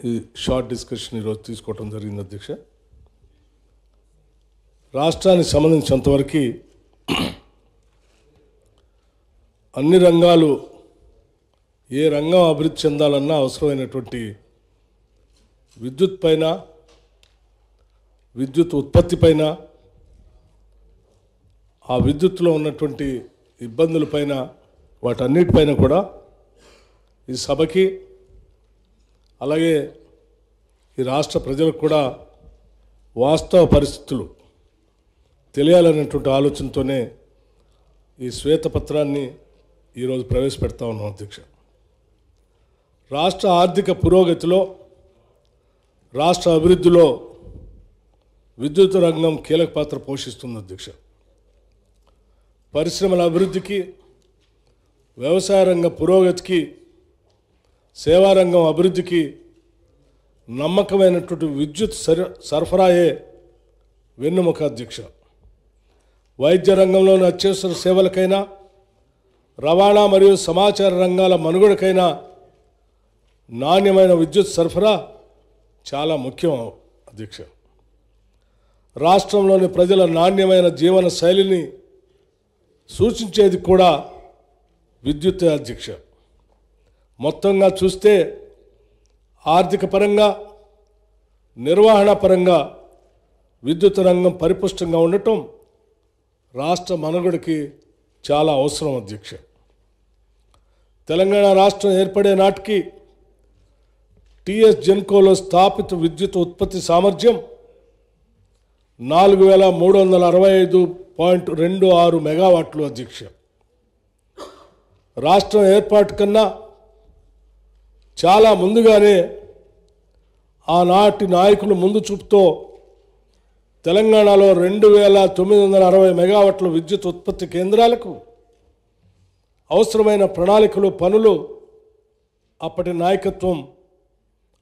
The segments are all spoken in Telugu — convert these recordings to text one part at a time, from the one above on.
ఈ షార్ట్ డిస్కషన్ ఈరోజు తీసుకోవడం జరిగింది అధ్యక్ష. రాష్ట్రానికి సంబంధించినంతవరకు అన్ని రంగాలు ఏ రంగం అభివృద్ధి చెందాలన్నా అవసరమైనటువంటి విద్యుత్ పైన, విద్యుత్ ఉత్పత్తి పైన, ఆ విద్యుత్తులో ఉన్నటువంటి ఇబ్బందులపైన, వాటన్నిటిపైన కూడా ఈ సభకి అలాగే ఈ రాష్ట్ర ప్రజలకు కూడా వాస్తవ పరిస్థితులు తెలియాలనేటువంటి ఆలోచనతోనే ఈ శ్వేతపత్రాన్ని ఈరోజు ప్రవేశపెడతా ఉన్నాం అధ్యక్ష. రాష్ట్ర ఆర్థిక పురోగతిలో, రాష్ట్ర అభివృద్ధిలో విద్యుత్ రంగం కీలక పాత్ర పోషిస్తుంది అధ్యక్ష. పరిశ్రమల అభివృద్ధికి, వ్యవసాయ రంగ పురోగతికి, సేవారంగం అభివృద్ధికి నమ్మకమైనటువంటి విద్యుత్ సరఫరాయే వెన్నెముక అధ్యక్ష. వైద్య రంగంలోని అత్యవసర సేవలకైనా, రవాణా మరియు సమాచార రంగాల మనుగడకైనా నాణ్యమైన విద్యుత్ సరఫరా చాలా ముఖ్యం అధ్యక్ష. రాష్ట్రంలోని ప్రజల నాణ్యమైన జీవన శైలిని సూచించేది కూడా విద్యుత్ అధ్యక్ష. మొత్తంగా చూస్తే ఆర్థిక పరంగా, నిర్వహణ పరంగా విద్యుత్ రంగం పరిపుష్టంగా ఉండటం రాష్ట్ర మనుగడకి చాలా అవసరం అధ్యక్ష. తెలంగాణ రాష్ట్రం ఏర్పడే నాటికి టీఎస్ జెన్కోలో స్థాపిత విద్యుత్ ఉత్పత్తి సామర్థ్యం 4365.26 మెగావాట్లు అధ్యక్ష. రాష్ట్రం ఏర్పాటు కన్నా చాలా ముందుగానే ఆనాటి నాయకులు ముందు చూపుతో తెలంగాణలో 2960 మెగావాట్ల విద్యుత్ ఉత్పత్తి కేంద్రాలకు అవసరమైన ప్రణాళికలు, పనులు అప్పటి నాయకత్వం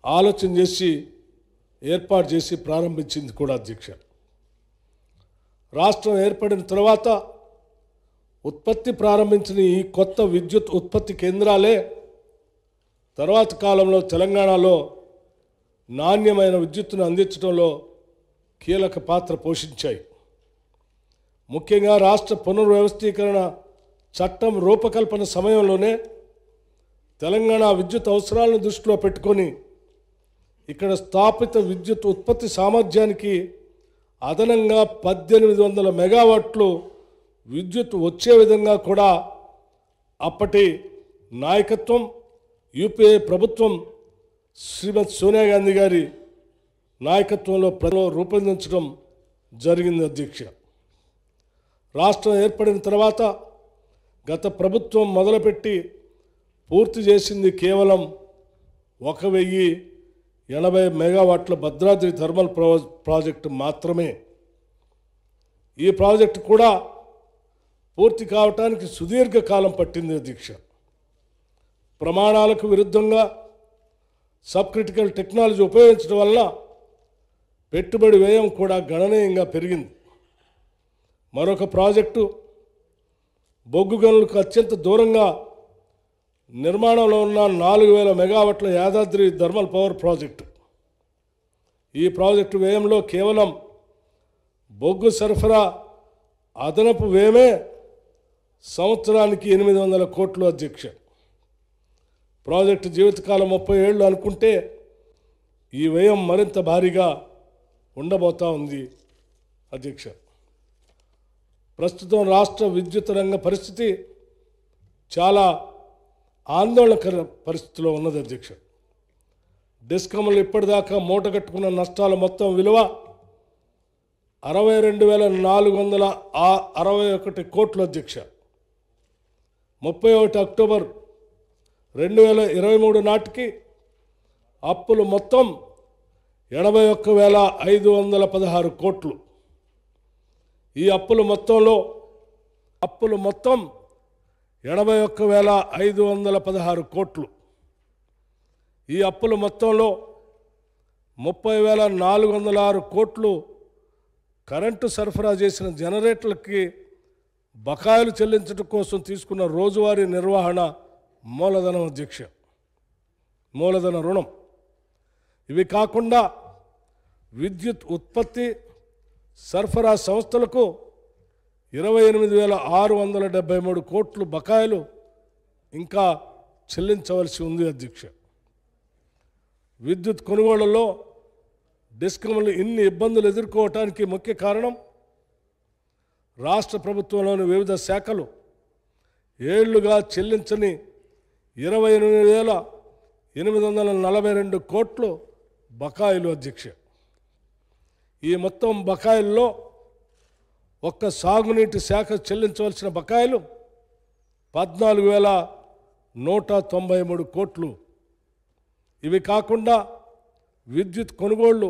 ఆలోచన చేసి ఏర్పాటు చేసి ప్రారంభించింది కూడా అధ్యక్ష. రాష్ట్రం ఏర్పడిన తర్వాత ఉత్పత్తి ప్రారంభించిన ఈ కొత్త విద్యుత్ ఉత్పత్తి కేంద్రాలే తర్వాత కాలంలో తెలంగాణలో నాణ్యమైన విద్యుత్తును అందించడంలో కీలక పాత్ర పోషించాయి. ముఖ్యంగా రాష్ట్ర పునర్వ్యవస్థీకరణ చట్టం రూపకల్పన సమయంలోనే తెలంగాణ విద్యుత్ అవసరాలను దృష్టిలో పెట్టుకొని ఇక్కడ స్థాపిత విద్యుత్ ఉత్పత్తి సామర్థ్యానికి అదనంగా 1800 మెగావాట్లు విద్యుత్ వచ్చే విధంగా కూడా అప్పటి నాయకత్వం, యూపీఏ ప్రభుత్వం శ్రీమతి సోనియా గాంధీ గారి నాయకత్వంలో రూపొందించడం జరిగింది అధ్యక్ష. రాష్ట్రం ఏర్పడిన తర్వాత గత ప్రభుత్వం మొదలుపెట్టి పూర్తి చేసింది కేవలం 1080 మెగావాట్ల భద్రాద్రి థర్మల్ ప్రాజెక్టు మాత్రమే. ఈ ప్రాజెక్టు కూడా పూర్తి కావటానికి సుదీర్ఘకాలం పట్టింది అధ్యక్ష. ప్రమాణాలకు విరుద్ధంగా సబ్ క్రిటికల్ టెక్నాలజీ ఉపయోగించడం వల్ల పెట్టుబడి వ్యయం కూడా గణనీయంగా పెరిగింది. మరొక ప్రాజెక్టు బొగ్గు గనులకు అత్యంత దూరంగా నిర్మాణంలో ఉన్న 4000 మెగావాట్ల యాదాద్రి థర్మల్ పవర్ ప్రాజెక్టు. ఈ ప్రాజెక్టు వ్యయంలో కేవలం బొగ్గు సరఫరా అదనపు వ్యయమే సంవత్సరానికి 800 కోట్లు అధ్యక్ష. ప్రాజెక్టు జీవితకాలం 30 ఏళ్ళు అనుకుంటే ఈ వ్యయం మరింత భారీగా ఉండబోతా ఉంది అధ్యక్ష. ప్రస్తుతం రాష్ట్ర విద్యుత్ రంగ పరిస్థితి చాలా ఆందోళనకర పరిస్థితిలో ఉన్నది అధ్యక్ష. డిస్కమ్లు ఇప్పటిదాకా మూటగట్టుకున్న నష్టాల మొత్తం విలువ 62,461 కోట్లు అధ్యక్ష. 31 అక్టోబర్ 2023 నాటికి అప్పులు మొత్తం 81,516 కోట్లు. ఈ అప్పులు మొత్తం 81,516 కోట్లు. ఈ అప్పుల మొత్తంలో 30,406 కోట్లు కరెంటు సరఫరా చేసిన జనరేటర్లకి బకాయిలు చెల్లించడం కోసం తీసుకున్న రోజువారీ నిర్వహణ మూలధనం అధ్యక్ష. మూలధన రుణం ఇవి కాకుండా విద్యుత్ ఉత్పత్తి సరఫరా సంస్థలకు 28,673 కోట్లు బకాయిలు ఇంకా చెల్లించవలసి ఉంది అధ్యక్ష. విద్యుత్ కొనుగోళ్లలో డిస్కమ్లు ఇన్ని ఇబ్బందులు ఎదుర్కోవటానికి ముఖ్య కారణం రాష్ట్ర ప్రభుత్వంలోని వివిధ శాఖలు ఏళ్లుగా చెల్లించని 28,842 కోట్లు బకాయిలు అధ్యక్ష. ఈ మొత్తం బకాయిల్లో ఒక్క సాగునీటి శాఖ చెల్లించవలసిన బకాయిలు 14,193 కోట్లు. ఇవి కాకుండా విద్యుత్ కొనుగోళ్లు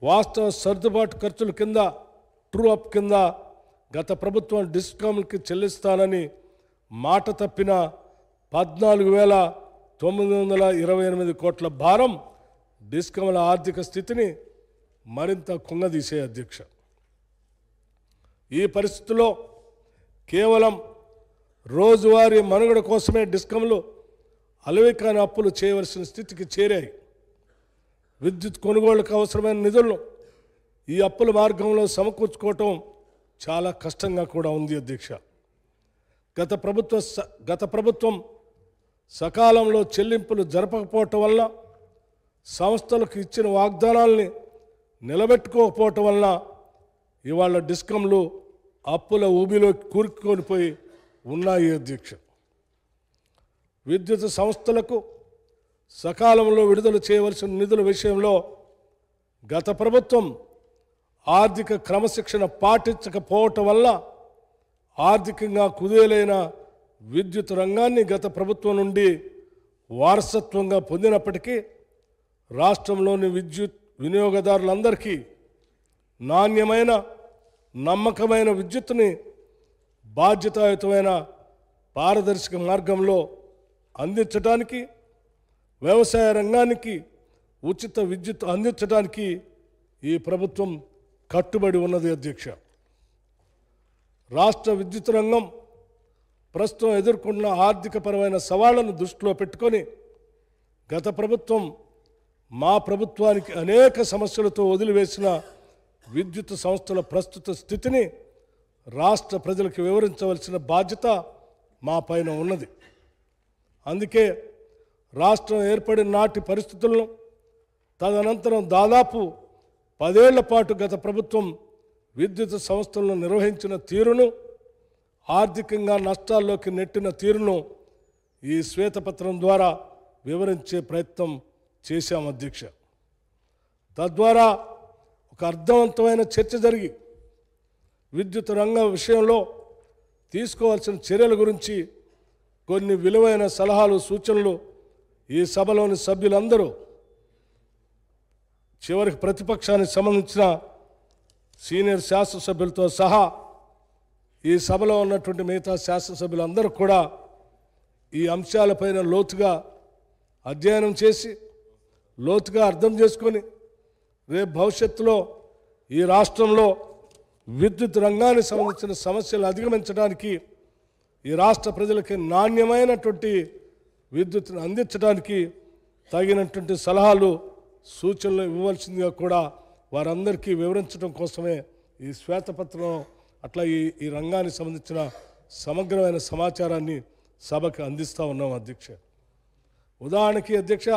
వాస్తవ సర్దుబాటు ఖర్చుల కింద ట్రూ అప్ కింద గత ప్రభుత్వం డిస్కామ్కి చెల్లిస్తానని మాట తప్పిన 14,928 కోట్ల భారం డిస్కామ్ల ఆర్థిక స్థితిని మరింత కుంగదీసే అధ్యక్ష. ఈ పరిస్థితుల్లో కేవలం రోజువారీ మనుగడ కోసమే డిస్కమ్లు అలవికాని అప్పులు చేయవలసిన స్థితికి చేరాయి. విద్యుత్ కొనుగోళ్లకు అవసరమైన నిధులను ఈ అప్పుల మార్గంలో సమకూర్చుకోవటం చాలా కష్టంగా కూడా ఉంది అధ్యక్ష. గత ప్రభుత్వం సకాలంలో చెల్లింపులు జరపకపోవటం వల్ల, సంస్థలకు ఇచ్చిన వాగ్దానాల్ని నిలబెట్టుకోకపోవటం వల్ల ఇవాళ డిస్కమ్లు అప్పుల ఊబిలో కూరుకునిపోయి ఉన్నాయి అధ్యక్ష. విద్యుత్ సంస్థలకు సకాలంలో విడుదల చేయవలసిన నిధుల విషయంలో గత ప్రభుత్వం ఆర్థిక క్రమశిక్షణ పాటించకపోవటం వల్ల ఆర్థికంగా కుదేలైన విద్యుత్ రంగాన్ని గత ప్రభుత్వం నుండి వారసత్వంగా పొందినప్పటికీ రాష్ట్రంలోని విద్యుత్ వినియోగదారులందరికీ నాణ్యమైన నమ్మకమైన విద్యుత్తుని బాధ్యతాయుతమైన పారదర్శక మార్గంలో అందించడానికి, వ్యవసాయ రంగానికి ఉచిత విద్యుత్ అందించడానికి ఈ ప్రభుత్వం కట్టుబడి ఉన్నది అధ్యక్ష. రాష్ట్ర విద్యుత్ రంగం ప్రస్తుతం ఎదుర్కొన్న ఆర్థికపరమైన సవాళ్లను దృష్టిలో పెట్టుకొని గత ప్రభుత్వం మా ప్రభుత్వానికి అనేక సమస్యలతో వదిలివేసిన విద్యుత్ సంస్థల ప్రస్తుత స్థితిని రాష్ట్ర ప్రజలకు వివరించవలసిన బాధ్యత మా పైన ఉన్నది. అందుకే రాష్ట్రం ఏర్పడిన నాటి పరిస్థితులను, తదనంతరం దాదాపు 10 ఏళ్ల పాటు గత ప్రభుత్వం విద్యుత్ సంస్థలను నిర్వహించిన తీరును, ఆర్థికంగా నష్టాల్లోకి నెట్టిన తీరును ఈ శ్వేతపత్రం ద్వారా వివరించే ప్రయత్నం చేశాం అధ్యక్ష. తద్వారా ఒక అర్థవంతమైన చర్చ జరిగి విద్యుత్ రంగం విషయంలో తీసుకోవాల్సిన చర్యల గురించి కొన్ని విలువైన సలహాలు, సూచనలు ఈ సభలోని సభ్యులందరూ, చివరికి ప్రతిపక్షానికి సంబంధించిన సీనియర్ శాసనసభ్యులతో సహా ఈ సభలో ఉన్నటువంటి మిగతా శాసనసభ్యులందరూ కూడా ఈ అంశాలపైన లోతుగా అధ్యయనం చేసి, లోతుగా అర్థం చేసుకొని రేపు భవిష్యత్తులో ఈ రాష్ట్రంలో విద్యుత్ రంగానికి సంబంధించిన సమస్యలు అధిగమించడానికి, ఈ రాష్ట్ర ప్రజలకి నాణ్యమైనటువంటి విద్యుత్తును అందించడానికి తగినటువంటి సలహాలు, సూచనలు ఇవ్వవలసిందిగా కూడా వారందరికీ వివరించడం కోసమే ఈ శ్వేతపత్రం అట్లా ఈ రంగానికి సంబంధించిన సమగ్రమైన సమాచారాన్ని సభకు అందిస్తూ ఉన్నాం అధ్యక్ష. ఉదాహరణకి అధ్యక్ష,